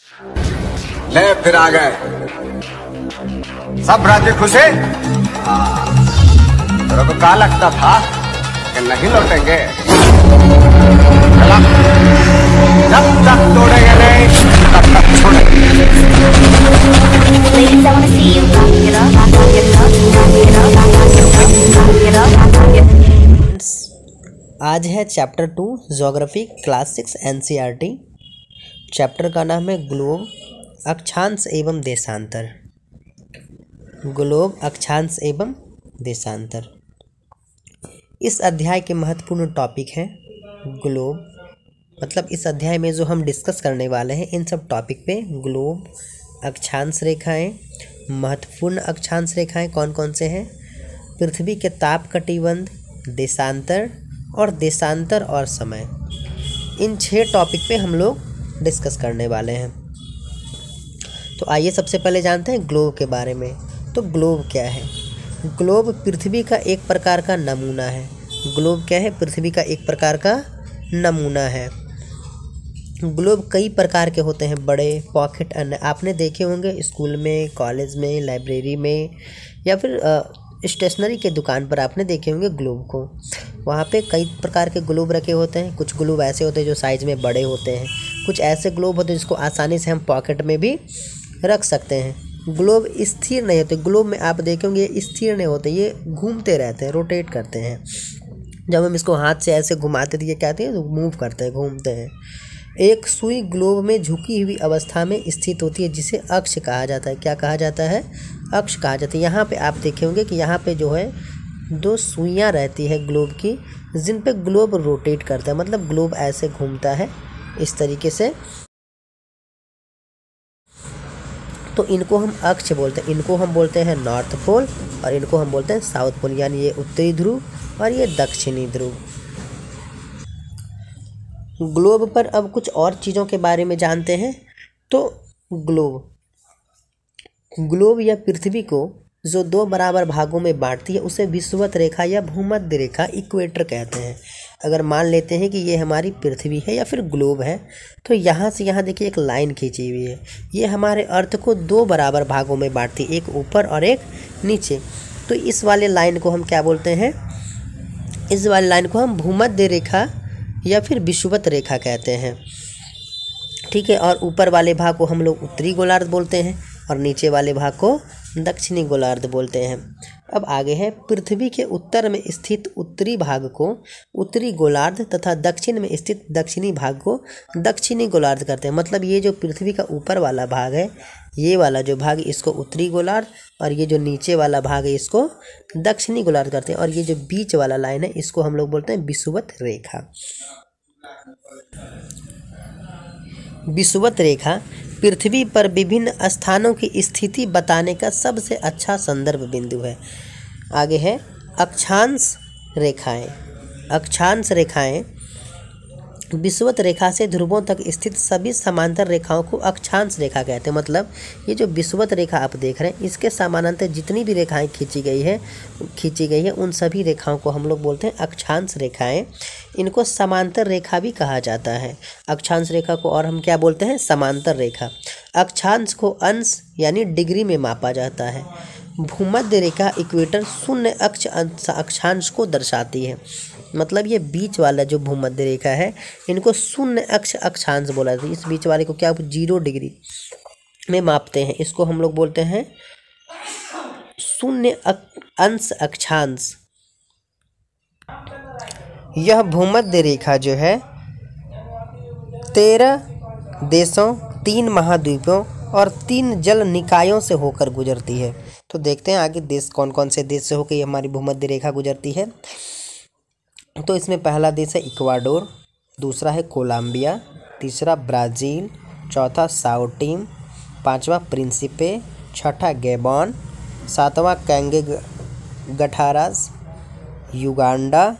ले फिर आ गए सब राजी खुशी। तेरे को क्या लगता था कि नहीं लौटेंगे? चला, जब तक तोड़ेंगे नहीं तब तक छोड़ेंगे। Ladies, I wanna see you rock it up, rock it up, rock it up, rock it up, rock it up. आज है chapter 2 geography class 6 NCERT। Chapter का नाम है ग्लोब अक्षांश एवं देशांतर। ग्लोब अक्षांश एवं देशांतर इस अध्याय के महत्वपूर्ण टॉपिक हैं। ग्लोब मतलब इस अध्याय में जो हम डिस्कस करने वाले हैं इन सब टॉपिक पे ग्लोब, अक्षांश रेखाएं, महत्वपूर्ण अक्षांश रेखाएं कौन कौन से हैं, पृथ्वी के ताप कटिबंध, देशांतर और देशांतर और समय, इन 6 टॉपिक पे हम लोग डिस्कस करने वाले हैं। तो आइए सबसे पहले जानते हैं ग्लोब के बारे में। तो ग्लोब क्या है? ग्लोब पृथ्वी का एक प्रकार का नमूना है। ग्लोब क्या है? पृथ्वी का एक प्रकार का नमूना है। ग्लोब कई प्रकार के होते हैं, बड़े, पॉकेट, अन्य। आपने देखे होंगे स्कूल में, कॉलेज में, लाइब्रेरी में या फिर स्टेशनरी के दुकान पर आपने देखे होंगे ग्लोब को। वहाँ पे कई प्रकार के ग्लोब रखे होते हैं। कुछ ग्लोब ऐसे होते हैं जो साइज़ में बड़े होते हैं, कुछ ऐसे ग्लोब होते हैं जिसको आसानी से हम पॉकेट में भी रख सकते हैं। ग्लोब स्थिर नहीं होते। ग्लोब में आप देखेंगे ये स्थिर नहीं होते, ये घूमते रहते हैं, रोटेट करते हैं। जब हम इसको हाथ से ऐसे घुमाते तो ये कहते हैं मूव करते हैं, घूमते हैं। एक सुई ग्लोब में झुकी हुई अवस्था में स्थित होती है जिसे अक्ष कहा जाता है। क्या कहा जाता है? अक्ष कहा जाता है। यहाँ पे आप देखे होंगे कि यहाँ पे जो है 2 सुइयाँ रहती है ग्लोब की, जिन पे ग्लोब रोटेट करता है, मतलब ग्लोब ऐसे घूमता है इस तरीके से। तो इनको हम अक्ष बोलते हैं। इनको हम बोलते हैं नॉर्थ पोल और इनको हम बोलते हैं साउथ पोल, यानी ये उत्तरी ध्रुव और ये दक्षिणी ध्रुव। ग्लोब पर अब कुछ और चीज़ों के बारे में जानते हैं। तो ग्लोब या पृथ्वी को जो 2 बराबर भागों में बांटती है उसे विषुवत रेखा या भूमध्य रेखा, इक्वेटर कहते हैं। अगर मान लेते हैं कि ये हमारी पृथ्वी है या फिर ग्लोब है, तो यहाँ से यहाँ देखिए एक लाइन खींची हुई है। ये हमारे अर्थ को 2 बराबर भागों में बांटती है, एक ऊपर और एक नीचे। तो इस वाले लाइन को हम क्या बोलते हैं? इस वाले लाइन को हम भूमध्य रेखा या फिर विषुवत रेखा कहते हैं। ठीक है। और ऊपर वाले भाग को हम लोग उत्तरी गोलार्ध बोलते हैं और नीचे वाले भाग को दक्षिणी गोलार्ध बोलते हैं। अब आगे है, पृथ्वी के उत्तर में स्थित उत्तरी भाग को उत्तरी गोलार्ध तथा दक्षिण में स्थित दक्षिणी भाग को दक्षिणी गोलार्ध करते हैं। मतलब ये जो पृथ्वी का ऊपर वाला भाग है, ये वाला जो भाग इसको उत्तरी गोलार्ध और ये जो नीचे वाला भाग है इसको दक्षिणी गोलार्ध करते हैं। और ये जो बीच वाला लाइन है इसको हम लोग बोलते हैं विषुवत रेखा। विषुवत रेखा पृथ्वी पर विभिन्न स्थानों की स्थिति बताने का सबसे अच्छा संदर्भ बिंदु है। आगे है अक्षांश रेखाएं। अक्षांश रेखाएं विषुवत रेखा से ध्रुवों तक स्थित सभी समांतर रेखाओं को अक्षांश रेखा कहते हैं। मतलब ये जो विषुवत रेखा आप देख रहे हैं इसके समानांतर जितनी भी रेखाएं खींची गई है उन सभी रेखाओं को हम लोग बोलते हैं अक्षांश रेखाएं। इनको समांतर रेखा भी कहा जाता है। अक्षांश रेखा को और हम क्या बोलते हैं? समांतर रेखा। अक्षांश को अंश यानी डिग्री में मापा जाता है। भूमध्य रेखा इक्वेटर शून्य अक्षांश को दर्शाती है। मतलब ये बीच वाला जो भूमध्य रेखा है इनको शून्य अक्षांश बोला जाता है। इस बीच वाले को क्या 0 डिग्री में मापते हैं, इसको हम लोग बोलते हैं शून्य अंश अक्षांश। यह भूमध्य रेखा जो है 13 देशों, 3 महाद्वीपों और 3 जल निकायों से होकर गुजरती है। तो देखते हैं आगे देश कौन कौन से देश से होकर ये हमारी भूमध्य रेखा गुजरती है। तो इसमें पहला देश है इक्वाडोर, दूसरा है कोलंबिया, तीसरा ब्राज़ील, चौथा साओ टीम, 5वां प्रिंसिपे, 6ठा गैबॉन, 7वां कैंगे गठारास, Uganda,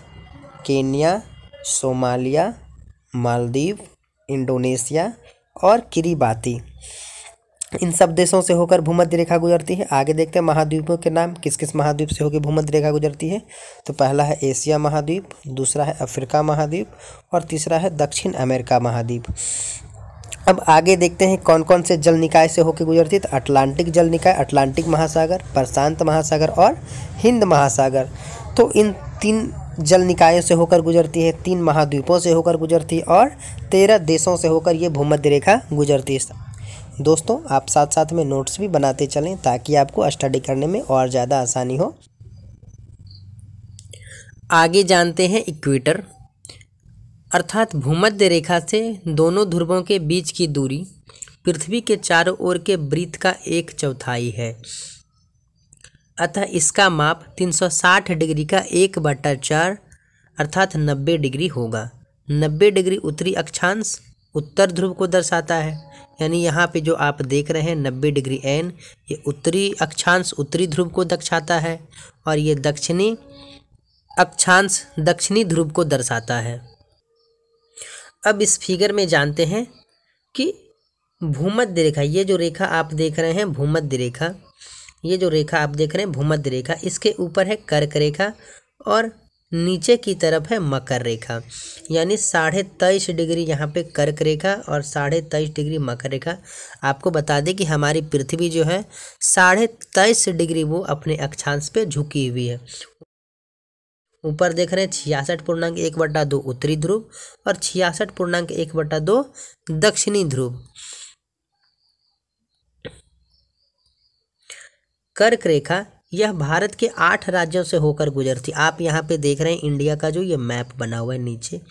Kenya, Somalia, Maldives, Indonesia और किरिबाती। इन सब देशों से होकर भूमध्य रेखा गुजरती है। आगे देखते हैं महाद्वीपों के नाम, किस किस महाद्वीप से होकर भूमध्य रेखा गुजरती है। तो पहला है एशिया महाद्वीप, दूसरा है अफ्रीका महाद्वीप और तीसरा है दक्षिण अमेरिका महाद्वीप। अब आगे देखते हैं कौन कौन से जल निकाय से होकर गुजरती है। तो अटलांटिक जल निकाय, अटलांटिक महासागर, प्रशांत महासागर और हिंद महासागर। तो इन 3 जल निकायों से होकर गुजरती है, 3 महाद्वीपों से होकर गुजरती है और 13 देशों से होकर ये भूमध्य रेखा गुजरती है। दोस्तों, आप साथ साथ में नोट्स भी बनाते चलें ताकि आपको स्टडी करने में और ज़्यादा आसानी हो। आगे जानते हैं इक्वेटर, अर्थात भूमध्य रेखा से दोनों ध्रुवों के बीच की दूरी पृथ्वी के चारों ओर के वृत्त का 1/4 है। अतः इसका माप 360 डिग्री का 1/4 अर्थात 90 डिग्री होगा। 90 डिग्री उत्तरी अक्षांश उत्तर ध्रुव को दर्शाता है, यानी यहाँ पे जो आप देख रहे हैं 90 डिग्री एन, ये उत्तरी अक्षांश उत्तरी ध्रुव को दर्शाता है और ये दक्षिणी अक्षांश दक्षिणी ध्रुव को दर्शाता है। अब इस फिगर में जानते हैं कि भूमध्य रेखा, ये जो रेखा आप देख रहे हैं भूमध्य रेखा, ये जो रेखा आप देख रहे हैं भूमध्य रेखा, इसके ऊपर है कर्क रेखा और नीचे की तरफ है मकर रेखा, यानी 23.5 डिग्री यहाँ पे कर्क रेखा और 23.5 डिग्री मकर रेखा। आपको बता दें कि हमारी पृथ्वी जो है 23.5 डिग्री वो अपने अक्षांश पे झुकी हुई है। ऊपर देख रहे हैं 66.1/2 उत्तरी ध्रुव और 66.1/2 दक्षिणी ध्रुव। कर्क रेखा यह भारत के 8 राज्यों से होकर गुजरती। आप यहाँ पे देख रहे हैं इंडिया का जो ये मैप बना हुआ है नीचे,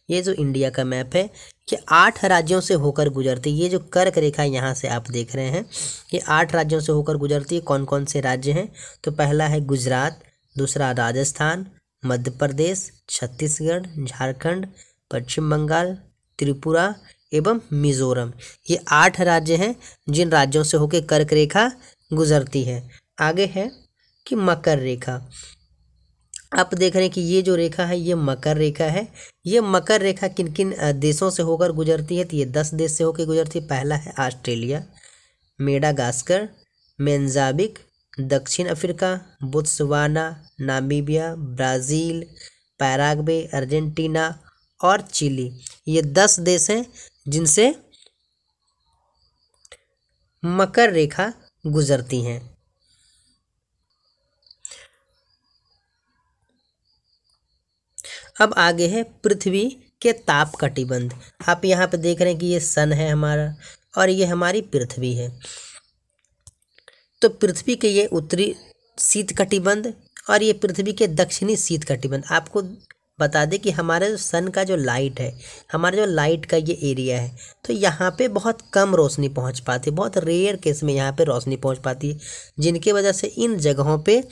ये जो इंडिया का मैप है ये 8 राज्यों से होकर गुजरती। ये जो कर्क रेखा यहाँ से आप देख रहे हैं ये 8 राज्यों से होकर गुजरती है। कौन कौन से राज्य हैं? तो पहला है गुजरात, दूसरा राजस्थान, मध्य प्रदेश, छत्तीसगढ़, झारखंड, पश्चिम बंगाल, त्रिपुरा एवं मिजोरम। ये 8 राज्य हैं जिन राज्यों से होकर कर्क रेखा गुजरती है। आगे है कि मकर रेखा, आप देख रहे हैं कि ये जो रेखा है ये मकर रेखा है। ये मकर रेखा किन किन देशों से होकर गुजरती है? तो ये 10 देश से होकर गुजरती है। पहला है ऑस्ट्रेलिया, मेडागास्कर, मोजाम्बिक, दक्षिण Africa, Botswana, Namibia, Brazil, Paraguay, Argentina और चिली। ये 10 देश हैं जिनसे मकर रेखा गुजरती हैं। अब आगे है पृथ्वी के ताप कटिबंध। आप यहाँ पे देख रहे हैं कि ये सन है हमारा और ये हमारी पृथ्वी है। तो पृथ्वी के ये उत्तरी शीत कटिबंध और ये पृथ्वी के दक्षिणी शीत कटिबंध। आपको बता दें कि हमारे सन का जो लाइट है, हमारा जो लाइट का ये एरिया है, तो यहाँ पे बहुत कम रोशनी पहुँच पाती है, बहुत रेयर केस में यहाँ पे रोशनी पहुँच पाती है, जिनकी वजह से इन जगहों पे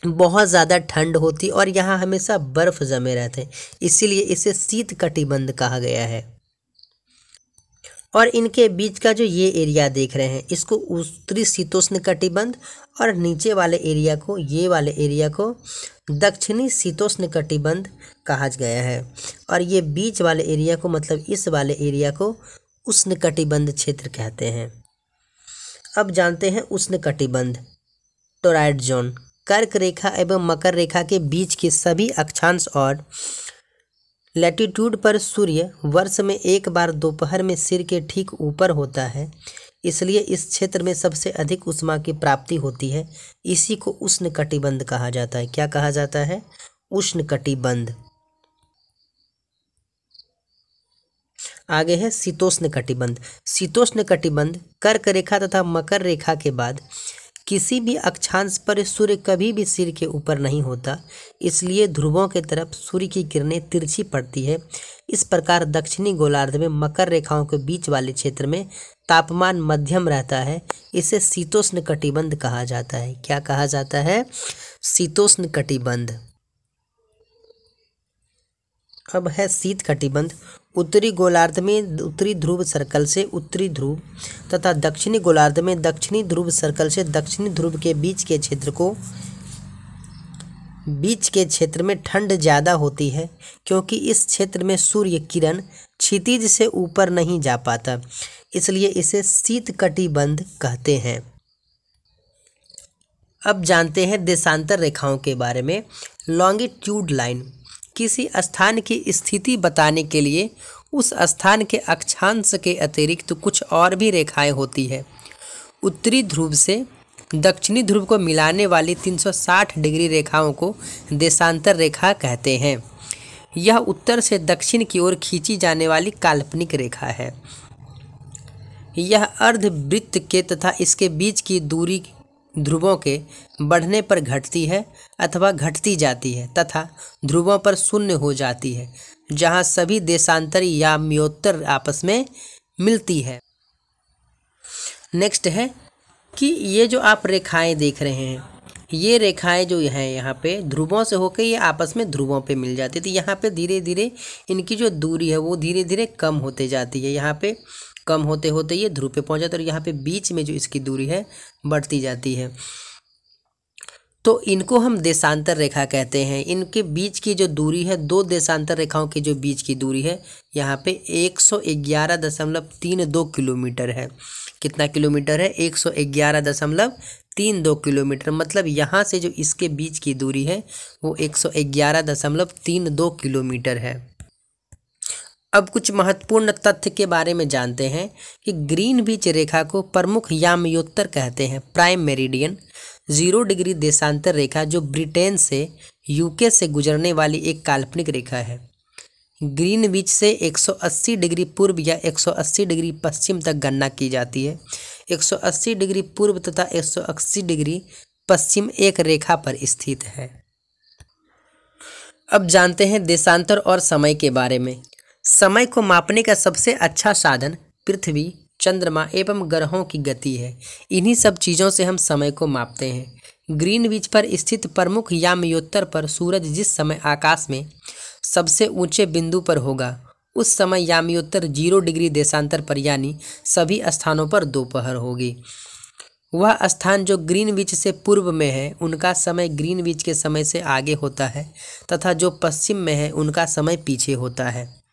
बहुत ज़्यादा ठंड होती और यहाँ हमेशा बर्फ़ जमे रहते हैं, इसीलिए इसे शीत कटिबंध कहा गया है। और इनके बीच का जो ये एरिया देख रहे हैं इसको उत्तरी शीतोष्ण कटिबंध और नीचे वाले एरिया को, ये वाले एरिया को दक्षिणी शीतोष्ण कटिबंध कहा गया है। और ये बीच वाले एरिया को, मतलब इस वाले एरिया को उष्ण कटिबंध क्षेत्र कहते हैं। अब जानते हैं उष्ण कटिबंध टॉरॉइड जोन। कर्क रेखा एवं मकर रेखा के बीच के सभी अक्षांश और लैटिट्यूड पर सूर्य वर्ष में एक बार दोपहर में सिर के ठीक ऊपर होता है, इसलिए इस क्षेत्र में सबसे अधिक ऊष्मा की प्राप्ति होती है। इसी को उष्ण कटिबंध कहा जाता है। क्या कहा जाता है? उष्ण कटिबंध। आगे है शीतोष्ण कटिबंध। शीतोष्ण कटिबंध कर्क रेखा तथा मकर रेखा के बाद किसी भी अक्षांश पर सूर्य कभी भी सिर के ऊपर नहीं होता, इसलिए ध्रुवों की तरफ सूर्य की किरणें तिरछी पड़ती है। इस प्रकार दक्षिणी गोलार्ध में मकर रेखाओं के बीच वाले क्षेत्र में तापमान मध्यम रहता है। इसे शीतोष्ण कटिबंध कहा जाता है। क्या कहा जाता है? शीतोष्ण कटिबंध। अब है शीत कटिबंध। उत्तरी गोलार्ध में उत्तरी ध्रुव सर्कल से उत्तरी ध्रुव तथा दक्षिणी गोलार्ध में दक्षिणी ध्रुव सर्कल से दक्षिणी ध्रुव के बीच के क्षेत्र में ठंड ज़्यादा होती है, क्योंकि इस क्षेत्र में सूर्य किरण क्षितिज से ऊपर नहीं जा पाता, इसलिए इसे शीत कटिबंध कहते हैं। अब जानते हैं देशांतर रेखाओं के बारे में। लॉन्गिट्यूड लाइन किसी स्थान की स्थिति बताने के लिए उस स्थान के अक्षांश के अतिरिक्त कुछ और भी रेखाएं होती है। उत्तरी ध्रुव से दक्षिणी ध्रुव को मिलाने वाली 360 डिग्री रेखाओं को देशांतर रेखा कहते हैं। यह उत्तर से दक्षिण की ओर खींची जाने वाली काल्पनिक रेखा है। यह अर्धवृत्त के तथा इसके बीच की दूरी ध्रुवों के बढ़ने पर घटती है अथवा घटती जाती है तथा ध्रुवों पर शून्य हो जाती है, जहाँ सभी देशांतरी याम्योत्तर आपस में मिलती है। नेक्स्ट है कि ये जो आप रेखाएं देख रहे हैं, ये रेखाएं जो हैं यहाँ पे ध्रुवों से होकर ये आपस में ध्रुवों पे मिल जाती है। तो यहाँ पे धीरे धीरे इनकी जो दूरी है वो धीरे धीरे कम होते जाती है। यहाँ पे कम होते होते ये ध्रुव पे पहुँच जाता है और यहाँ पे बीच में जो इसकी दूरी है बढ़ती जाती है। तो इनको हम देशांतर रेखा कहते हैं। इनके बीच की जो दूरी है, दो देशांतर रेखाओं के जो बीच की दूरी है यहाँ पे 111.32 किलोमीटर है। कितना किलोमीटर है? 111.32 किलोमीटर। मतलब यहाँ से जो इसके बीच की दूरी है वो 111.32 किलोमीटर है। अब कुछ महत्वपूर्ण तथ्य के बारे में जानते हैं कि ग्रीनविच रेखा को प्रमुख याम्योत्तर कहते हैं। प्राइम मेरिडियन 0 डिग्री देशांतर रेखा जो ब्रिटेन से यूके से गुजरने वाली एक काल्पनिक रेखा है। ग्रीनविच से 180 डिग्री पूर्व या 180 डिग्री पश्चिम तक गणना की जाती है। 180 डिग्री पूर्व तथा 180 डिग्री पश्चिम एक रेखा पर स्थित है। अब जानते हैं देशांतर और समय के बारे में। समय को मापने का सबसे अच्छा साधन पृथ्वी, चंद्रमा एवं ग्रहों की गति है। इन्हीं सब चीज़ों से हम समय को मापते हैं। ग्रीनविच पर स्थित प्रमुख याम्योत्तर पर सूरज जिस समय आकाश में सबसे ऊंचे बिंदु पर होगा उस समय याम्योत्तर 0 डिग्री देशांतर पर यानी सभी स्थानों पर दोपहर होगी। वह स्थान जो ग्रीनविच से पूर्व में है उनका समय ग्रीनविच के समय से आगे होता है तथा जो पश्चिम में है उनका समय पीछे होता है।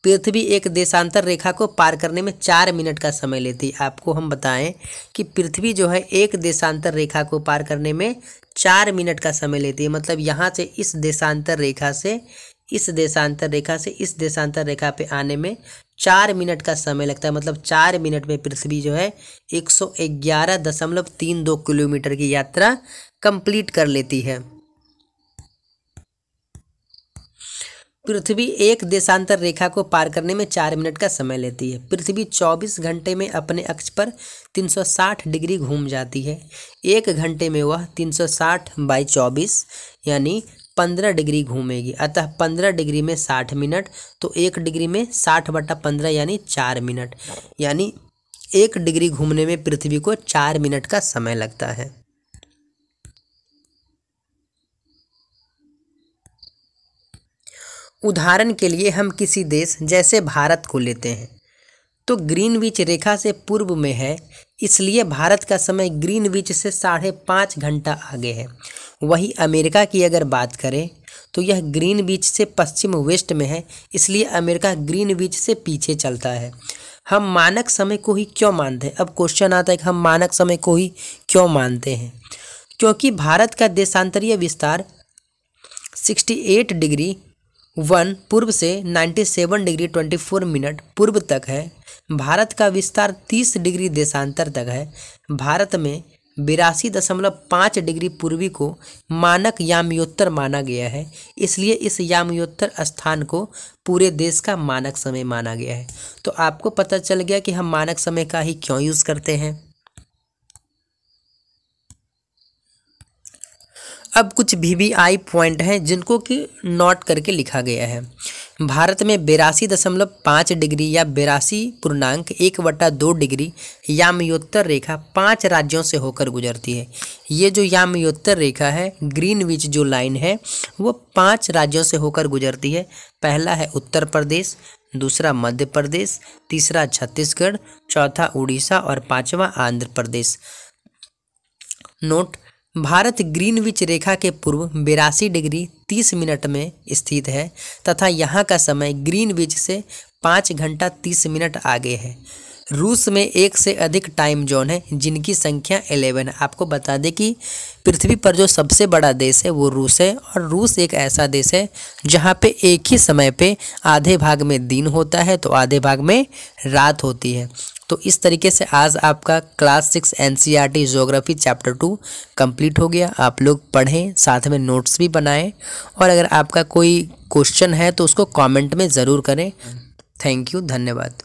पृथ्वी एक देशांतर रेखा को पार करने में 4 मिनट का समय लेती है। आपको हम बताएं कि पृथ्वी जो है एक देशांतर रेखा को पार करने में 4 मिनट का समय लेती है। मतलब यहाँ से इस देशांतर रेखा से इस देशांतर रेखा से इस देशांतर रेखा पे आने में 4 मिनट का समय लगता है। मतलब 4 मिनट में पृथ्वी जो है 111.32 किलोमीटर की यात्रा कंप्लीट कर लेती है। पृथ्वी एक देशांतर रेखा को पार करने में 4 मिनट का समय लेती है। पृथ्वी 24 घंटे में अपने अक्ष पर 360 डिग्री घूम जाती है। 1 घंटे में वह 360/24 यानी 15 डिग्री घूमेगी। अतः 15 डिग्री में 60 मिनट, तो 1 डिग्री में 60/15 यानी 4 मिनट। यानी 1 डिग्री घूमने में पृथ्वी को 4 मिनट का समय लगता है। उदाहरण के लिए हम किसी देश जैसे भारत को लेते हैं तो ग्रीनविच रेखा से पूर्व में है, इसलिए भारत का समय ग्रीनविच से 5.5 घंटा आगे है। वही अमेरिका की अगर बात करें तो यह ग्रीनविच से पश्चिम वेस्ट में है, इसलिए अमेरिका ग्रीनविच से पीछे चलता है। हम मानक समय को ही क्यों मानते हैं? अब क्वेश्चन आता है कि हम मानक समय को ही क्यों मानते हैं? क्योंकि भारत का देशांतरीय विस्तार 68 डिग्री 1 पूर्व से 97 डिग्री 24 मिनट पूर्व तक है। भारत का विस्तार 30 डिग्री देशांतर तक है। भारत में 82.5 डिग्री पूर्वी को मानक याम्योत्तर माना गया है, इसलिए इस याम्योत्तर स्थान को पूरे देश का मानक समय माना गया है। तो आपको पता चल गया कि हम मानक समय का ही क्यों यूज़ करते हैं। अब कुछ VVI पॉइंट हैं जिनको कि नोट करके लिखा गया है। भारत में 82.5 डिग्री या 82.1/2 डिग्री याम्योत्तर रेखा 5 राज्यों से होकर गुजरती है। ये जो याम्योत्तर रेखा है, ग्रीनविच जो लाइन है, वो 5 राज्यों से होकर गुजरती है। पहला है उत्तर प्रदेश, दूसरा मध्य प्रदेश, तीसरा छत्तीसगढ़, चौथा उड़ीसा और 5वां आंध्र प्रदेश। नोट: भारत ग्रीनविच रेखा के पूर्व 82 डिग्री 30 मिनट में स्थित है तथा यहाँ का समय ग्रीनविच से 5 घंटा 30 मिनट आगे है। रूस में एक से अधिक टाइम जोन है जिनकी संख्या 11 है। आपको बता दें कि पृथ्वी पर जो सबसे बड़ा देश है वो रूस है, और रूस एक ऐसा देश है जहाँ पे एक ही समय पे आधे भाग में दिन होता है तो आधे भाग में रात होती है। तो इस तरीके से आज आपका class 6 NCERT geography chapter 2 complete हो गया। आप लोग पढ़ें, साथ में नोट्स भी बनाएं, और अगर आपका कोई क्वेश्चन है तो उसको कमेंट में ज़रूर करें। थैंक यू, धन्यवाद।